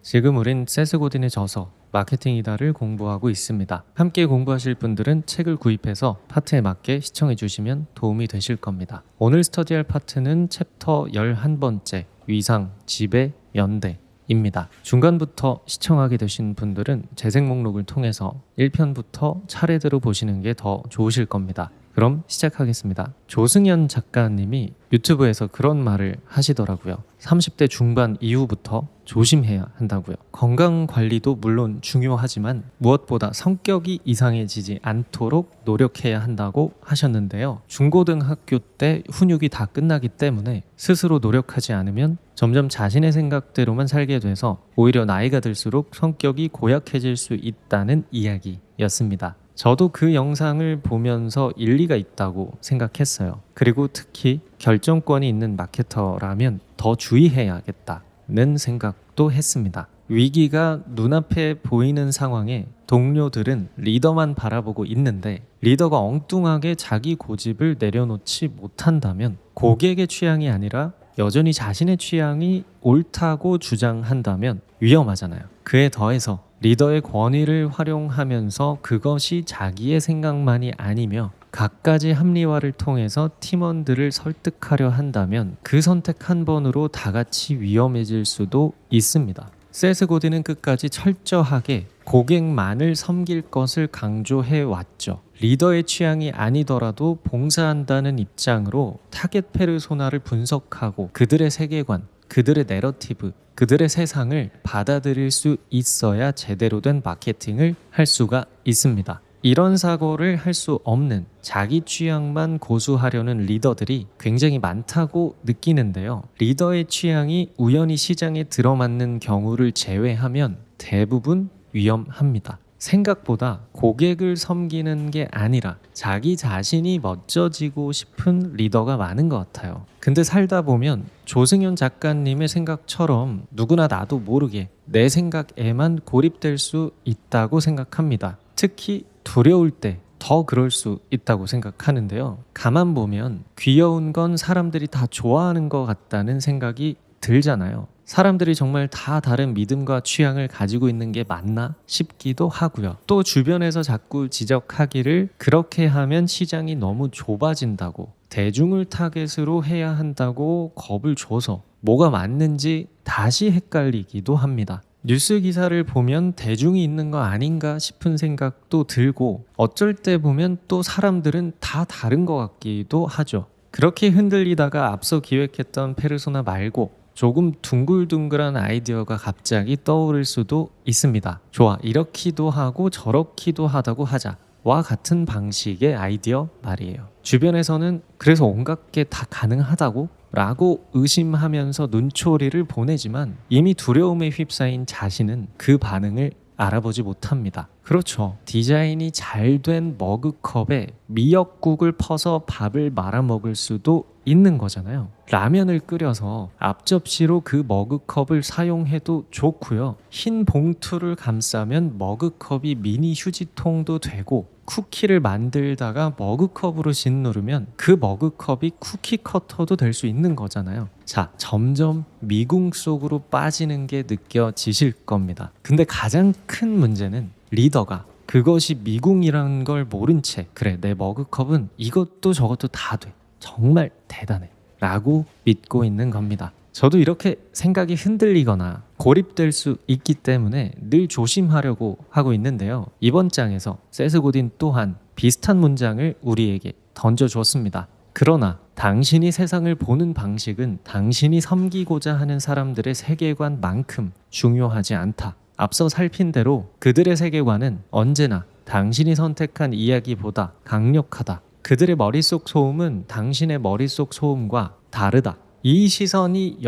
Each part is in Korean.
지금 우린 세스 고딘의 저서 마케팅이다를 공부하고 있습니다. 함께 공부하실 분들은 책을 구입해서 파트에 맞게 시청해 주시면 도움이 되실 겁니다. 오늘 스터디할 파트는 챕터 11번째 위상, 지배, 연대입니다. 중간부터 시청하게 되신 분들은 재생 목록을 통해서 1편부터 차례대로 보시는 게 더 좋으실 겁니다. 그럼 시작하겠습니다. 조승연 작가님이 유튜브에서 그런 말을 하시더라고요. 30대 중반 이후부터 조심해야 한다고요. 건강 관리도 물론 중요하지만 무엇보다 성격이 이상해지지 않도록 노력해야 한다고 하셨는데요. 중고등학교 때 훈육이 다 끝나기 때문에 스스로 노력하지 않으면 점점 자신의 생각대로만 살게 돼서 오히려 나이가 들수록 성격이 고약해질 수 있다는 이야기였습니다. 저도 그 영상을 보면서 일리가 있다고 생각했어요. 그리고 특히 결정권이 있는 마케터라면 더 주의해야겠다는 생각도 했습니다. 위기가 눈앞에 보이는 상황에 동료들은 리더만 바라보고 있는데 리더가 엉뚱하게 자기 고집을 내려놓지 못한다면 고객의 취향이 아니라 여전히 자신의 취향이 옳다고 주장한다면 위험하잖아요. 그에 더해서 리더의 권위를 활용하면서 그것이 자기의 생각만이 아니며 갖가지 합리화를 통해서 팀원들을 설득하려 한다면 그 선택 한 번으로 다 같이 위험해질 수도 있습니다. 세스 고딘은 끝까지 철저하게 고객만을 섬길 것을 강조해 왔죠. 리더의 취향이 아니더라도 봉사한다는 입장으로 타겟 페르소나를 분석하고 그들의 세계관, 그들의 내러티브, 그들의 세상을 받아들일 수 있어야 제대로 된 마케팅을 할 수가 있습니다. 이런 사고를 할 수 없는 자기 취향만 고수하려는 리더들이 굉장히 많다고 느끼는데요. 리더의 취향이 우연히 시장에 들어맞는 경우를 제외하면 대부분 위험합니다. 생각보다 고객을 섬기는 게 아니라 자기 자신이 멋져지고 싶은 리더가 많은 것 같아요. 근데 살다 보면 조승연 작가님의 생각처럼 누구나 나도 모르게 내 생각에만 고립될 수 있다고 생각합니다. 특히 두려울 때 더 그럴 수 있다고 생각하는데요. 가만 보면 귀여운 건 사람들이 다 좋아하는 것 같다는 생각이 들잖아요. 사람들이 정말 다 다른 믿음과 취향을 가지고 있는 게 맞나 싶기도 하고요. 또 주변에서 자꾸 지적하기를 그렇게 하면 시장이 너무 좁아진다고, 대중을 타겟으로 해야 한다고 겁을 줘서 뭐가 맞는지 다시 헷갈리기도 합니다. 뉴스 기사를 보면 대중이 있는 거 아닌가 싶은 생각도 들고 어쩔 때 보면 또 사람들은 다 다른 것 같기도 하죠. 그렇게 흔들리다가 앞서 기획했던 페르소나 말고 조금 둥글둥글한 아이디어가 갑자기 떠오를 수도 있습니다. 좋아, 이렇기도 하고 저렇기도 하다고 하자. 와 같은 방식의 아이디어 말이에요. 주변에서는 그래서 온갖 게 다 가능하다고? 라고 의심하면서 눈초리를 보내지만 이미 두려움에 휩싸인 자신은 그 반응을 알아보지 못합니다. 그렇죠. 디자인이 잘 된 머그컵에 미역국을 퍼서 밥을 말아 먹을 수도 있는 거잖아요. 라면을 끓여서 앞접시로 그 머그컵을 사용해도 좋고요. 흰 봉투를 감싸면 머그컵이 미니 휴지통도 되고 쿠키를 만들다가 머그컵으로 짓누르면 그 머그컵이 쿠키 커터도 될 수 있는 거잖아요. 자, 점점 미궁 속으로 빠지는 게 느껴지실 겁니다. 근데 가장 큰 문제는 리더가 그것이 미궁이라는 걸 모른 채 그래, 내 머그컵은 이것도 저것도 다 돼. 정말 대단해. 라고 믿고 있는 겁니다. 저도 이렇게 생각이 흔들리거나 고립될 수 있기 때문에 늘 조심하려고 하고 있는데요. 이번 장에서 세스 고딘 또한 비슷한 문장을 우리에게 던져줬습니다. 그러나 당신이 세상을 보는 방식은 당신이 섬기고자 하는 사람들의 세계관만큼 중요하지 않다. 앞서 살핀 대로 그들의 세계관은 언제나 당신이 선택한 이야기보다 강력하다. 그들의 머릿속 소음은 당신의 머릿속 소음과 다르다. 이 시선이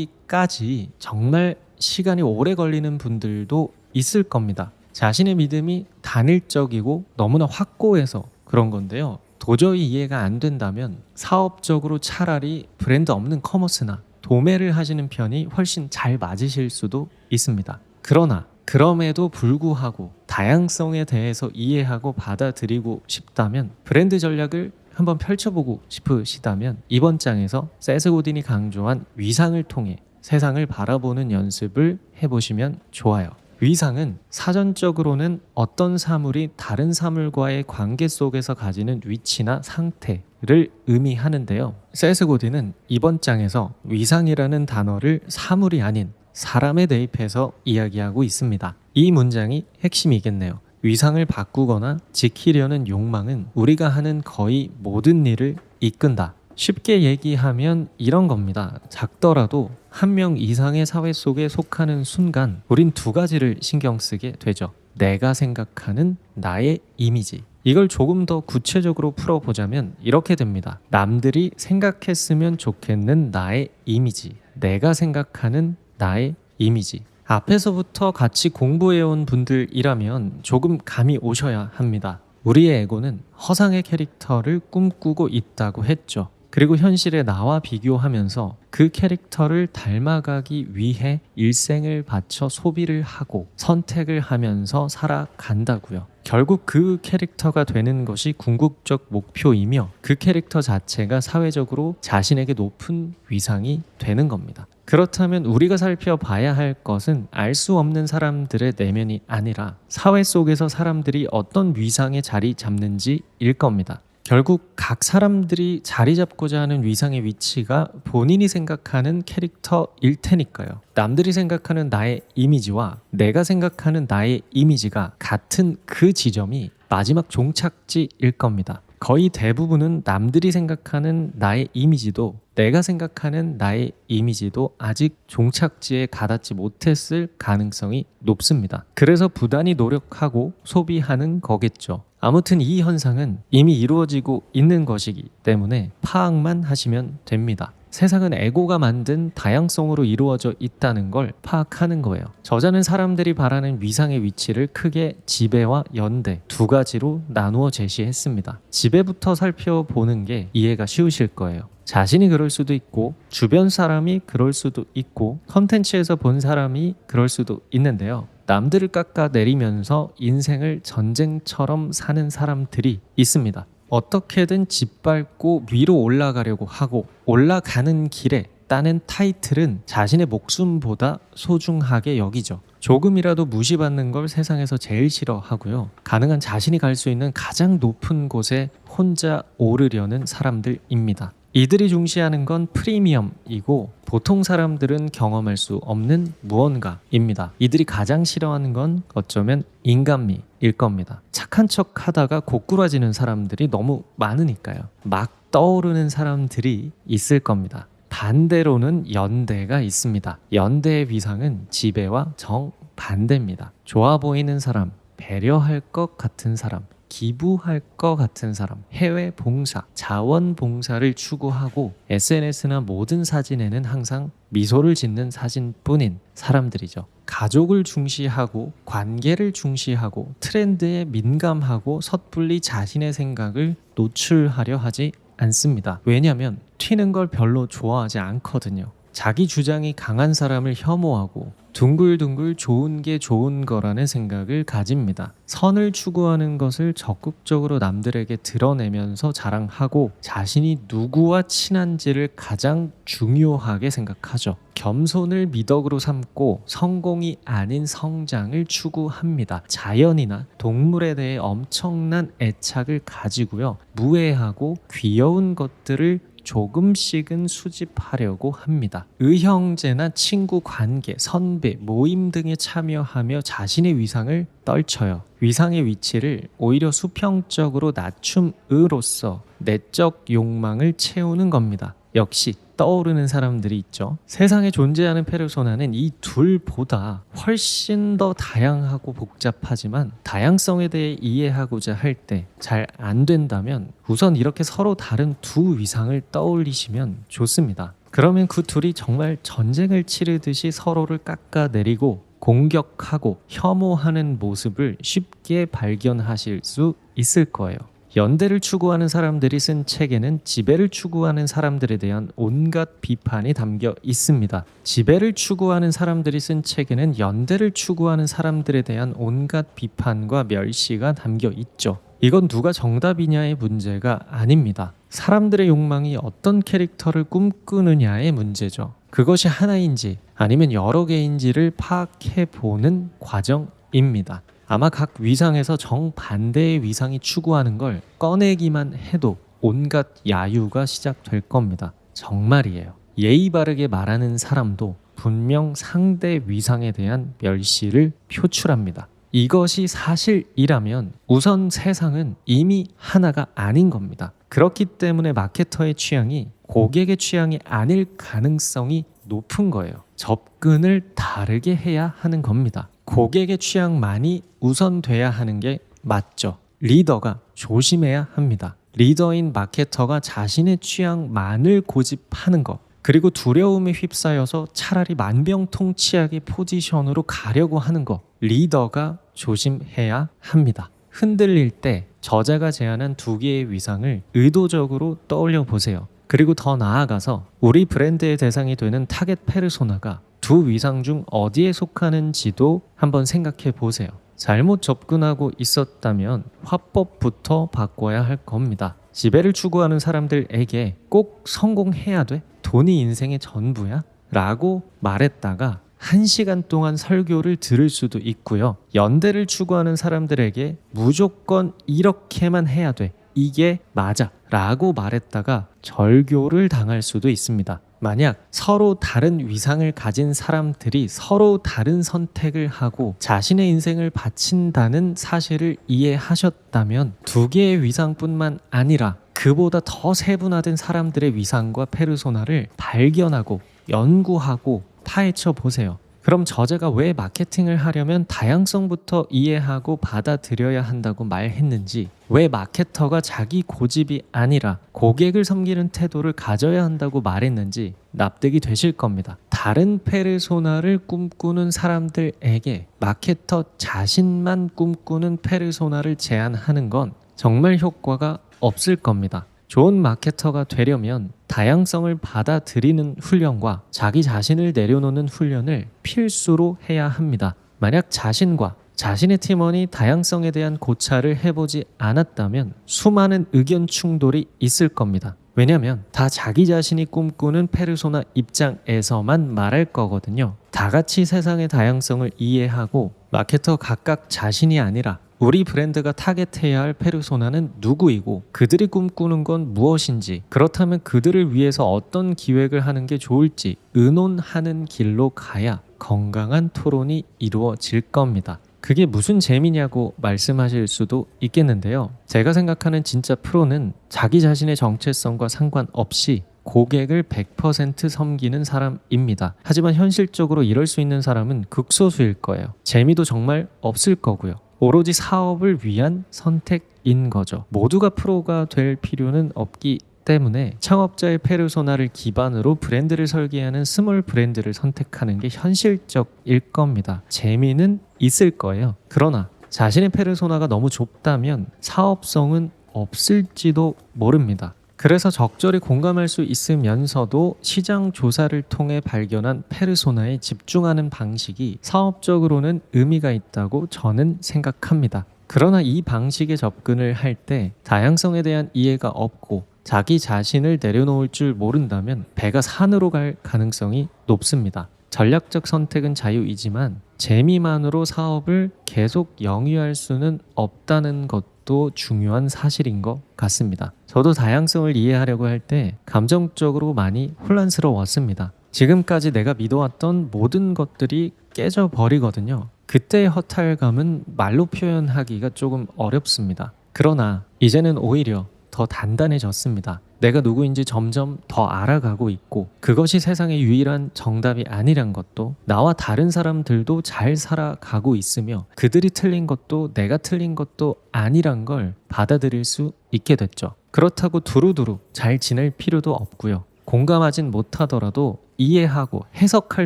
열리기까지 정말 시간이 오래 걸리는 분들도 있을 겁니다. 자신의 믿음이 단일적이고 너무나 확고해서 그런 건데요. 도저히 이해가 안 된다면 사업적으로 차라리 브랜드 없는 커머스나 도매를 하시는 편이 훨씬 잘 맞으실 수도 있습니다. 그러나 그럼에도 불구하고 다양성에 대해서 이해하고 받아들이고 싶다면 브랜드 전략을 한번 펼쳐보고 싶으시다면 이번 장에서 세스 고딘이 강조한 위상을 통해 세상을 바라보는 연습을 해보시면 좋아요. 위상은 사전적으로는 어떤 사물이 다른 사물과의 관계 속에서 가지는 위치나 상태를 의미하는데요. 세스 고딘은 이번 장에서 위상이라는 단어를 사물이 아닌 사람에 대입해서 이야기하고 있습니다. 이 문장이 핵심이겠네요. 위상을 바꾸거나 지키려는 욕망은 우리가 하는 거의 모든 일을 이끈다. 쉽게 얘기하면 이런 겁니다. 작더라도 한 명 이상의 사회 속에 속하는 순간 우린 두 가지를 신경 쓰게 되죠. 내가 생각하는 나의 이미지. 이걸 조금 더 구체적으로 풀어보자면 이렇게 됩니다. 남들이 생각했으면 좋겠는 나의 이미지. 내가 생각하는 나의 이미지. 앞에서부터 같이 공부해온 분들이라면 조금 감이 오셔야 합니다. 우리의 에고는 허상의 캐릭터를 꿈꾸고 있다고 했죠. 그리고 현실의 나와 비교하면서 그 캐릭터를 닮아가기 위해 일생을 바쳐 소비를 하고 선택을 하면서 살아간다고요. 결국 그 캐릭터가 되는 것이 궁극적 목표이며 그 캐릭터 자체가 사회적으로 자신에게 높은 위상이 되는 겁니다. 그렇다면 우리가 살펴봐야 할 것은 알 수 없는 사람들의 내면이 아니라 사회 속에서 사람들이 어떤 위상에 자리 잡는지일 겁니다. 결국 각 사람들이 자리 잡고자 하는 위상의 위치가 본인이 생각하는 캐릭터일 테니까요. 남들이 생각하는 나의 이미지와 내가 생각하는 나의 이미지가 같은 그 지점이 마지막 종착지일 겁니다. 거의 대부분은 남들이 생각하는 나의 이미지도 내가 생각하는 나의 이미지도 아직 종착지에 가닿지 못했을 가능성이 높습니다. 그래서 부단히 노력하고 소비하는 거겠죠. 아무튼 이 현상은 이미 이루어지고 있는 것이기 때문에 파악만 하시면 됩니다. 세상은 에고가 만든 다양성으로 이루어져 있다는 걸 파악하는 거예요. 저자는 사람들이 바라는 위상의 위치를 크게 지배와 연대 두 가지로 나누어 제시했습니다. 지배부터 살펴보는 게 이해가 쉬우실 거예요. 자신이 그럴 수도 있고 주변 사람이 그럴 수도 있고 컨텐츠에서 본 사람이 그럴 수도 있는데요. 남들을 깎아내리면서 인생을 전쟁처럼 사는 사람들이 있습니다. 어떻게든 짓밟고 위로 올라가려고 하고 올라가는 길에 따는 타이틀은 자신의 목숨보다 소중하게 여기죠. 조금이라도 무시받는 걸 세상에서 제일 싫어하고요. 가능한 자신이 갈 수 있는 가장 높은 곳에 혼자 오르려는 사람들입니다. 이들이 중시하는 건 프리미엄이고 보통 사람들은 경험할 수 없는 무언가입니다. 이들이 가장 싫어하는 건 어쩌면 인간미일 겁니다. 착한 척 하다가 고꾸라지는 사람들이 너무 많으니까요. 막 떠오르는 사람들이 있을 겁니다. 반대로는 연대가 있습니다. 연대의 위상은 지배와 정반대입니다. 좋아 보이는 사람, 배려할 것 같은 사람, 기부할 것 같은 사람, 해외 봉사, 자원 봉사를 추구하고 SNS나 모든 사진에는 항상 미소를 짓는 사진뿐인 사람들이죠. 가족을 중시하고 관계를 중시하고 트렌드에 민감하고 섣불리 자신의 생각을 노출하려 하지 않습니다. 왜냐하면 튀는 걸 별로 좋아하지 않거든요. 자기 주장이 강한 사람을 혐오하고 둥글둥글 좋은 게 좋은 거라는 생각을 가집니다. 선을 추구하는 것을 적극적으로 남들에게 드러내면서 자랑하고 자신이 누구와 친한지를 가장 중요하게 생각하죠. 겸손을 미덕으로 삼고 성공이 아닌 성장을 추구합니다. 자연이나 동물에 대해 엄청난 애착을 가지고요. 무해하고 귀여운 것들을 조금씩은 수집하려고 합니다. 의형제나 친구 관계, 선배, 모임 등에 참여하며 자신의 위상을 떨쳐요. 위상의 위치를 오히려 수평적으로 낮춤으로써 내적 욕망을 채우는 겁니다. 역시 떠오르는 사람들이 있죠. 세상에 존재하는 페르소나는 이 둘보다 훨씬 더 다양하고 복잡하지만 다양성에 대해 이해하고자 할 때 잘 안 된다면 우선 이렇게 서로 다른 두 위상을 떠올리시면 좋습니다. 그러면 그 둘이 정말 전쟁을 치르듯이 서로를 깎아내리고 공격하고 혐오하는 모습을 쉽게 발견하실 수 있을 거예요. 연대를 추구하는 사람들이 쓴 책에는 지배를 추구하는 사람들에 대한 온갖 비판이 담겨 있습니다. 지배를 추구하는 사람들이 쓴 책에는 연대를 추구하는 사람들에 대한 온갖 비판과 멸시가 담겨 있죠. 이건 누가 정답이냐의 문제가 아닙니다. 사람들의 욕망이 어떤 캐릭터를 꿈꾸느냐의 문제죠. 그것이 하나인지 아니면 여러 개인지를 파악해 보는 과정입니다. 아마 각 위상에서 정반대의 위상이 추구하는 걸 꺼내기만 해도 온갖 야유가 시작될 겁니다. 정말이에요. 예의 바르게 말하는 사람도 분명 상대 위상에 대한 멸시를 표출합니다. 이것이 사실이라면 우선 세상은 이미 하나가 아닌 겁니다. 그렇기 때문에 마케터의 취향이 고객의 취향이 아닐 가능성이 높은 거예요. 접근을 다르게 해야 하는 겁니다. 고객의 취향만이 우선돼야 하는 게 맞죠. 리더가 조심해야 합니다. 리더인 마케터가 자신의 취향만을 고집하는 것, 그리고 두려움에 휩싸여서 차라리 만병통치약의 포지션으로 가려고 하는 것, 리더가 조심해야 합니다. 흔들릴 때 저자가 제안한 두 개의 위상을 의도적으로 떠올려 보세요. 그리고 더 나아가서 우리 브랜드의 대상이 되는 타겟 페르소나가 두 위상 중 어디에 속하는지도 한번 생각해 보세요. 잘못 접근하고 있었다면 화법부터 바꿔야 할 겁니다. 지배를 추구하는 사람들에게 꼭 성공해야 돼? 돈이 인생의 전부야? 라고 말했다가 1시간 동안 설교를 들을 수도 있고요. 연대를 추구하는 사람들에게 무조건 이렇게만 해야 돼. 이게 맞아. 라고 말했다가 절교를 당할 수도 있습니다. 만약 서로 다른 위상을 가진 사람들이 서로 다른 선택을 하고 자신의 인생을 바친다는 사실을 이해하셨다면 두 개의 위상뿐만 아니라 그보다 더 세분화된 사람들의 위상과 페르소나를 발견하고 연구하고 파헤쳐 보세요. 그럼 저자가 왜 마케팅을 하려면 다양성부터 이해하고 받아들여야 한다고 말했는지, 왜 마케터가 자기 고집이 아니라 고객을 섬기는 태도를 가져야 한다고 말했는지 납득이 되실 겁니다. 다른 페르소나를 꿈꾸는 사람들에게 마케터 자신만 꿈꾸는 페르소나를 제안하는 건 정말 효과가 없을 겁니다. 좋은 마케터가 되려면 다양성을 받아들이는 훈련과 자기 자신을 내려놓는 훈련을 필수로 해야 합니다. 만약 자신과 자신의 팀원이 다양성에 대한 고찰을 해보지 않았다면 수많은 의견 충돌이 있을 겁니다. 왜냐면 다 자기 자신이 꿈꾸는 페르소나 입장에서만 말할 거거든요. 다 같이 세상의 다양성을 이해하고 마케터 각각 자신이 아니라 우리 브랜드가 타겟해야 할 페르소나는 누구이고 그들이 꿈꾸는 건 무엇인지, 그렇다면 그들을 위해서 어떤 기획을 하는 게 좋을지 의논하는 길로 가야 건강한 토론이 이루어질 겁니다. 그게 무슨 재미냐고 말씀하실 수도 있겠는데요. 제가 생각하는 진짜 프로는 자기 자신의 정체성과 상관없이 고객을 100% 섬기는 사람입니다. 하지만 현실적으로 이럴 수 있는 사람은 극소수일 거예요. 재미도 정말 없을 거고요. 오로지 사업을 위한 선택인 거죠. 모두가 프로가 될 필요는 없기 때문에 창업자의 페르소나를 기반으로 브랜드를 설계하는 스몰 브랜드를 선택하는 게 현실적일 겁니다. 재미는 있을 거예요. 그러나 자신의 페르소나가 너무 좁다면 사업성은 없을지도 모릅니다. 그래서 적절히 공감할 수 있으면서도 시장 조사를 통해 발견한 페르소나에 집중하는 방식이 사업적으로는 의미가 있다고 저는 생각합니다. 그러나 이 방식의 접근을 할 때 다양성에 대한 이해가 없고 자기 자신을 내려놓을 줄 모른다면 배가 산으로 갈 가능성이 높습니다. 전략적 선택은 자유이지만 재미만으로 사업을 계속 영위할 수는 없다는 것도 중요한 사실인 것 같습니다. 저도 다양성을 이해하려고 할 때 감정적으로 많이 혼란스러웠습니다. 지금까지 내가 믿어왔던 모든 것들이 깨져버리거든요. 그때의 허탈감은 말로 표현하기가 조금 어렵습니다. 그러나 이제는 오히려 더 단단해졌습니다. 내가 누구인지 점점 더 알아가고 있고 그것이 세상의 유일한 정답이 아니란 것도, 나와 다른 사람들도 잘 살아가고 있으며 그들이 틀린 것도 내가 틀린 것도 아니란 걸 받아들일 수 있게 됐죠. 그렇다고 두루두루 잘 지낼 필요도 없고요. 공감하진 못하더라도 이해하고 해석할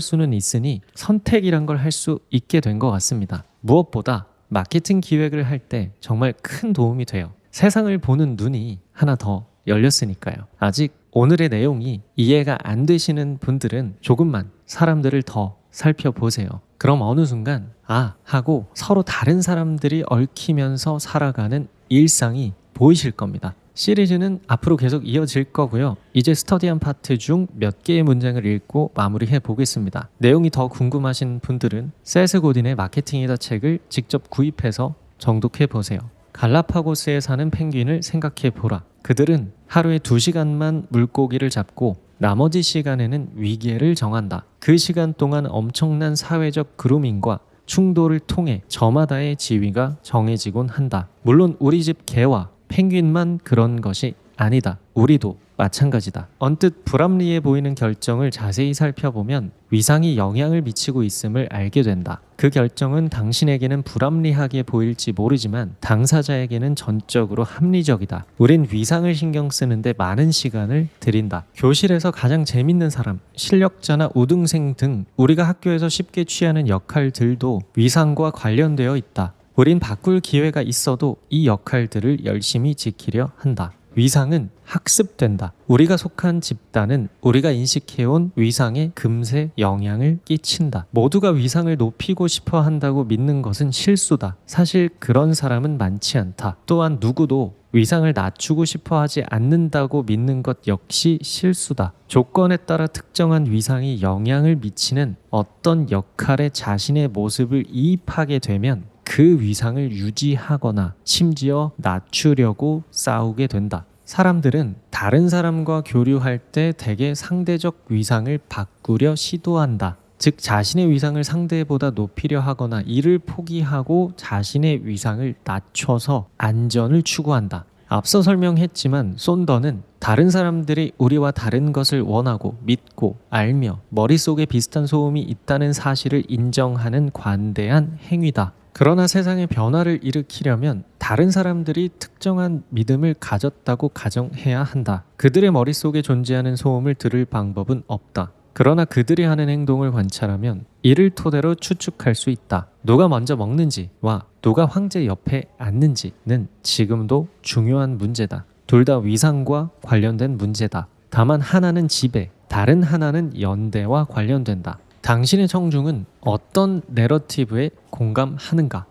수는 있으니 선택이란 걸 할 수 있게 된 것 같습니다. 무엇보다 마케팅 기획을 할 때 정말 큰 도움이 돼요. 세상을 보는 눈이 하나 더 열렸으니까요. 아직 오늘의 내용이 이해가 안 되시는 분들은 조금만 사람들을 더 살펴보세요. 그럼 어느 순간 하고 서로 다른 사람들이 얽히면서 살아가는 일상이 보이실 겁니다. 시리즈는 앞으로 계속 이어질 거고요. 이제 스터디한 파트 중 몇 개의 문장을 읽고 마무리해 보겠습니다. 내용이 더 궁금하신 분들은 세스 고딘의 마케팅이다 책을 직접 구입해서 정독해 보세요. 갈라파고스에 사는 펭귄을 생각해 보라. 그들은 하루에 2시간만 물고기를 잡고 나머지 시간에는 위계를 정한다. 그 시간 동안 엄청난 사회적 그루밍과 충돌을 통해 저마다의 지위가 정해지곤 한다. 물론 우리 집 개와 펭귄만 그런 것이 아니다. 우리도 마찬가지다. 언뜻 불합리해 보이는 결정을 자세히 살펴보면 위상이 영향을 미치고 있음을 알게 된다. 그 결정은 당신에게는 불합리하게 보일지 모르지만 당사자에게는 전적으로 합리적이다. 우린 위상을 신경 쓰는데 많은 시간을 들인다. 교실에서 가장 재밌는 사람, 실력자나 우등생 등 우리가 학교에서 쉽게 취하는 역할들도 위상과 관련되어 있다. 우린 바꿀 기회가 있어도 이 역할들을 열심히 지키려 한다. 위상은 학습된다. 우리가 속한 집단은 우리가 인식해온 위상에 금세 영향을 끼친다. 모두가 위상을 높이고 싶어 한다고 믿는 것은 실수다. 사실 그런 사람은 많지 않다. 또한 누구도 위상을 낮추고 싶어 하지 않는다고 믿는 것 역시 실수다. 조건에 따라 특정한 위상이 영향을 미치는 어떤 역할에 자신의 모습을 이입하게 되면 그 위상을 유지하거나 심지어 낮추려고 싸우게 된다. 사람들은 다른 사람과 교류할 때 대개 상대적 위상을 바꾸려 시도한다. 즉 자신의 위상을 상대보다 높이려 하거나 이를 포기하고 자신의 위상을 낮춰서 안전을 추구한다. 앞서 설명했지만 손더는 다른 사람들이 우리와 다른 것을 원하고 믿고 알며 머릿속에 비슷한 소음이 있다는 사실을 인정하는 관대한 행위다. 그러나 세상에 변화를 일으키려면 다른 사람들이 특정한 믿음을 가졌다고 가정해야 한다. 그들의 머릿속에 존재하는 소음을 들을 방법은 없다. 그러나 그들이 하는 행동을 관찰하면 이를 토대로 추측할 수 있다. 누가 먼저 먹는지와 누가 황제 옆에 앉는지는 지금도 중요한 문제다. 둘 다 위상과 관련된 문제다. 다만 하나는 지배, 다른 하나는 연대와 관련된다. 당신의 청중은 어떤 내러티브에 공감하는가?